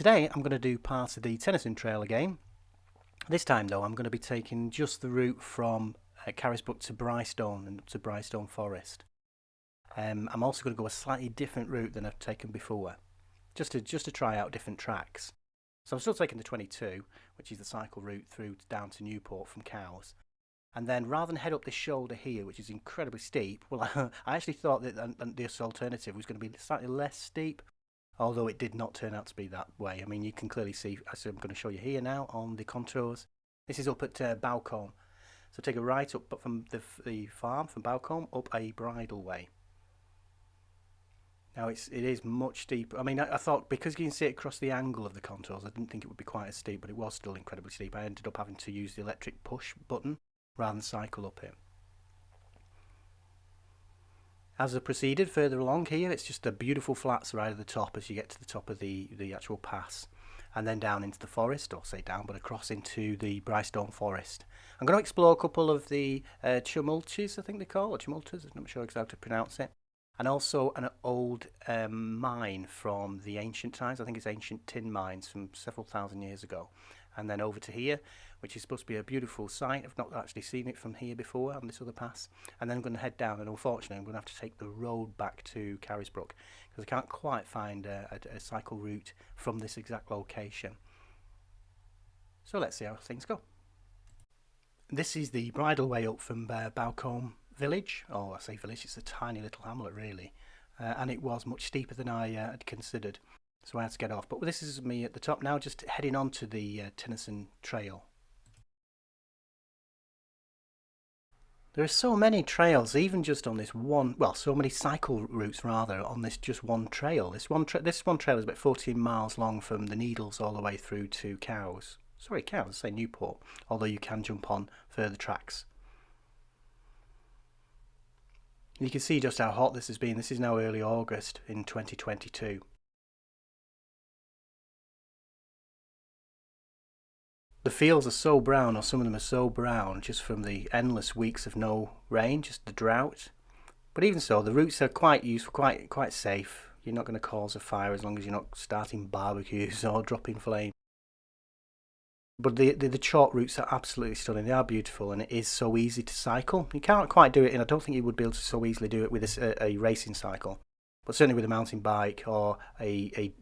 today I'm going to do part of the Tennyson Trail again. This time though I'm going to be taking just the route from Carisbrooke to Brighstone and to Brighstone Forest. I'm also going to go a slightly different route than I've taken before, just to try out different tracks. So I'm still taking the 22, which is the cycle route through down to Newport from Cowes. And then rather than head up this shoulder here, which is incredibly steep, well, I actually thought that this alternative was going to be slightly less steep, although it did not turn out to be that way. I mean, you can clearly see, as I'm going to show you here now on the contours. This is up at Bowcombe. So take a right up from the farm, from Bowcombe, up a Bridal Way. Now it is much steeper. I mean, I thought because you can see it across the angle of the contours, I didn't think it would be quite as steep, but it was still incredibly steep. I ended up having to use the electric push button rather than cycle up it. As I proceeded further along here, it's just a beautiful flats right at the top as you get to the top of the actual pass, and then down into the forest, or say down, but across into the Brighstone Forest. I'm going to explore a couple of the tumulches, I think they call it, tumultas, I'm not sure exactly how to pronounce it. And also an old mine from the ancient times. I think it's ancient tin mines from several thousand years ago. And then over to here, which is supposed to be a beautiful sight. I've not actually seen it from here before on this other pass. And then I'm going to head down, and unfortunately I'm going to have to take the road back to Carisbrooke because I can't quite find a cycle route from this exact location. So let's see how things go. This is the Bridal Way up from Bowcombe village. Oh, I say village, it's a tiny little hamlet really, and it was much steeper than I had considered, so I had to get off. But this is me at the top now, just heading on to the Tennyson Trail. There are so many trails, even just on this one, well, so many cycle routes rather, on this just one trail. This one trail is about 14 miles long from the Needles all the way through to Cowes. Sorry, Cowes, I say Newport, although you can jump on further tracks. You can see just how hot this has been. This is now early August in 2022. The fields are so brown, or some of them are so brown, just from the endless weeks of no rain, just the drought. But even so, the routes are quite useful, quite safe. You're not going to cause a fire as long as you're not starting barbecues or dropping flames. But the chalk routes are absolutely stunning. They are beautiful, and it is so easy to cycle. You can't quite do it, and I don't think you would be able to so easily do it with a racing cycle. But certainly with a mountain bike or a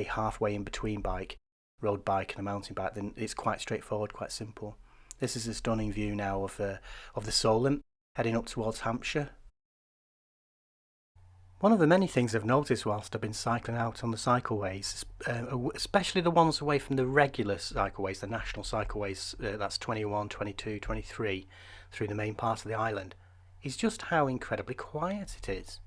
halfway in between bike, road bike and a mountain bike, then it's quite straightforward, quite simple. This is a stunning view now of the Solent, heading up towards Hampshire. One of the many things I've noticed whilst I've been cycling out on the cycleways, especially the ones away from the regular cycleways, the national cycleways, that's 21, 22, 23, through the main part of the island, is just how incredibly quiet it is.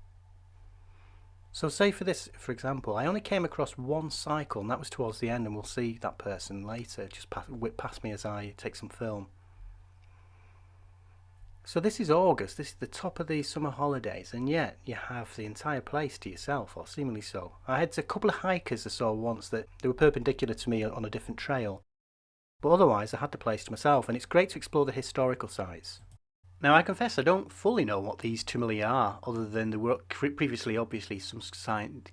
So say for this, for example, I only came across one cycle, and that was towards the end, and we'll see that person later, just whip past me as I take some film. So this is August, this is the top of the summer holidays, and yet you have the entire place to yourself, or seemingly so. I had a couple of hikers I saw once that they were perpendicular to me on a different trail, but otherwise I had the place to myself, and it's great to explore the historical sites. Now I confess I don't fully know what these tumuli are, other than there were previously obviously some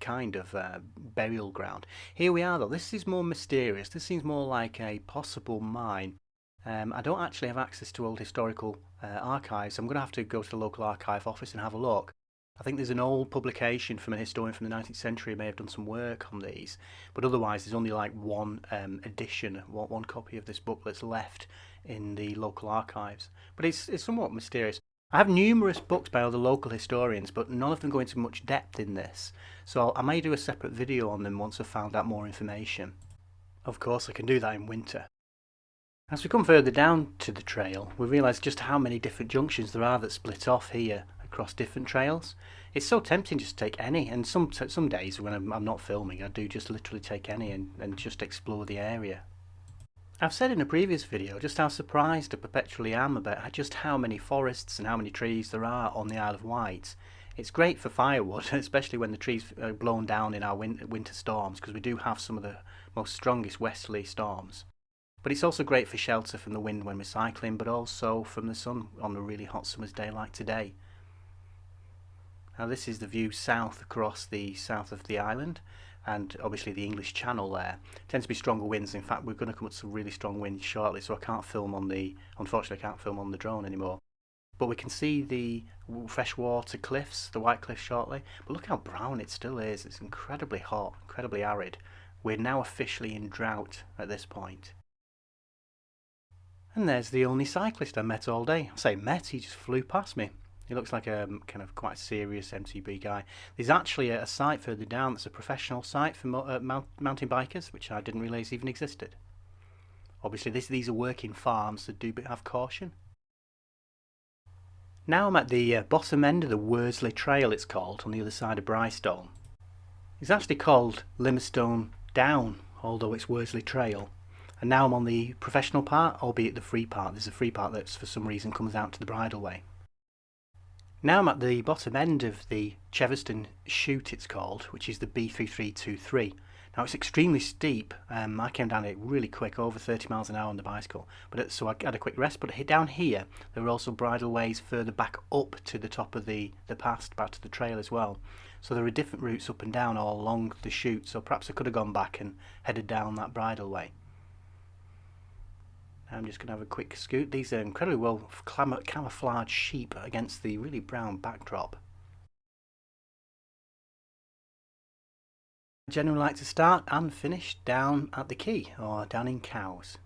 kind of burial ground. Here we are though, this is more mysterious, this seems more like a possible mine. I don't actually have access to old historical archives. I'm going to have to go to the local archive office and have a look. I think there's an old publication from a historian from the 19th century who may have done some work on these, but otherwise there's only like one edition, one copy of this book that's left in the local archives. But it's somewhat mysterious. I have numerous books by other local historians, but none of them go into much depth in this, so I may do a separate video on them once I've found out more information. Of course I can do that in winter. As we come further down to the trail, we realise just how many different junctions there are that split off here across different trails. It's so tempting just to take any, and some days when I'm not filming I do just literally take any and just explore the area. I've said in a previous video just how surprised I perpetually am about just how many forests and how many trees there are on the Isle of Wight. It's great for firewood, especially when the trees are blown down in our winter storms, because we do have some of the most strongest westerly storms. But it's also great for shelter from the wind when we're cycling, but also from the sun on a really hot summer's day like today. Now this is the view south across the south of the island, and obviously the English Channel there tends to be stronger winds. In fact, we're going to come up to some really strong winds shortly, so I can't film on the, unfortunately I can't film on the drone anymore. But we can see the freshwater cliffs, the White Cliffs shortly. But look how brown it still is. It's incredibly hot, incredibly arid. We're now officially in drought at this point. And there's the only cyclist I met all day. I say met, he just flew past me. He looks like a kind of quite serious MTB guy. There's actually a site further down that's a professional site for mountain bikers, which I didn't realise even existed. Obviously, these are working farms, so do have caution. Now I'm at the bottom end of the Worsley Trail, it's called, on the other side of Brighstone. It's actually called Limestone Down, although it's Worsley Trail. And now I'm on the professional part, albeit the free part. There's a free part that for some reason comes out to the Bridal Way. Now I'm at the bottom end of the Cheverston Chute, it's called, which is the B3323. Now it's extremely steep. I came down it really quick, over 30 miles an hour on the bicycle. So I had a quick rest. But down here, there are also bridle ways further back up to the top of the pass, back to the trail as well. So there are different routes up and down all along the chute. So perhaps I could have gone back and headed down that bridle way. I'm just going to have a quick scoot. These are incredibly well camouflaged sheep against the really brown backdrop. I generally like to start and finish down at the quay or down in Cowes.